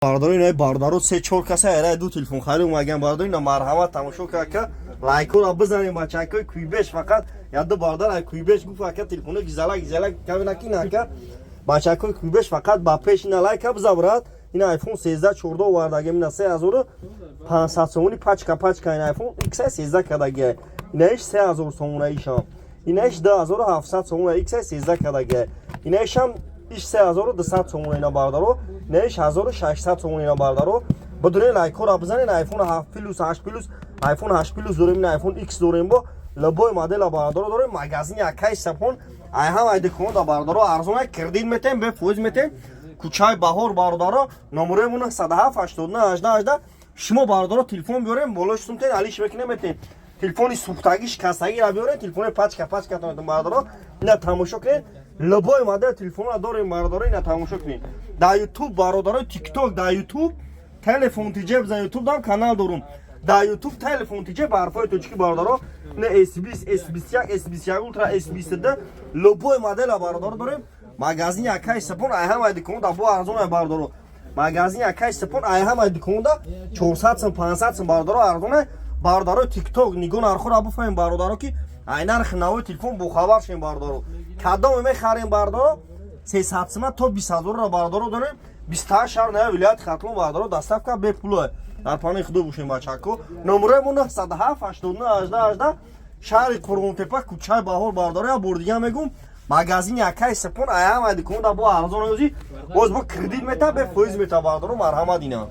Bardorina bardaро 3-4 каса ара ду телефон харид омаган бардорина марҳамат тамошо кард лайкора бизанем бачакои куйбеш фақат яду бардар ай куйбеш гуфт ака телефоно гизала кавинакин ака бачакои куйбеш фақат ба пеш ина лайка бизабрад ин iPhone 13 14 овардагем ина 3500 сомони пачка ин iPhone XS 13 кадаге инаш 3000 сомонаишам инаш 2700 сомона XS 13 кадаге инашам иш 3200 сомона ина бардаро неш 1600 сомона ина бардаро بدون لایکور بزنین آیفون 7 پلوس 8 پلوس آیفون 8 پلوس داریم آیفون ایکس داریم با لبای مدل باردارو داریم مغازین یکای سپون ای هم ایده کون دا باردارو ارزونه کردین میتیم به فوز میتیم کوچای بهار باردارو نمرمون 107 89 18 شما باردارو تلفن بیاریم بالاشتون تین علیش بکنه میتیم تلفنی سوختگیش کسایی را بیارین تلفن پچ کاتون باردارو نه تماشا کنین لبای مدل تلفن داریم باردارو نه تماشا کنین در یوتیوب باردارو تیک توک در یوتیوب telefon tice bizden YouTube'dan kanal durum. Da YouTube telefon tice barfay toçki bardaро ne S20 S21 S21 Ultra S21 loboy model bardaro durum. Magazin yakay sapon ay ham aydi konu da bu arzon ay bardaro. Magazin yakay sapon ay ham aydi konu da 400 500 bardaro arzon bardaro TikTok nigon arxor abu faym bardaro ki ay narx navi telefon bu xabar shin bardaro. Kadam me xarin bardaro 300 ma to 200 ra bardaro durum. 28 шаҳр на вилояти Хатлон бардаро доставка бепуло дар пани худо бошем бачако номерамон 107 89 18 шаҳри Қурғонтепа кӯчаи Баҳор бардаро я бор дига мегум магазин якай сапон аям айди кунда бо арзон ёзи боз бо кредит мета бе фоиз мета бардаро марҳамат дина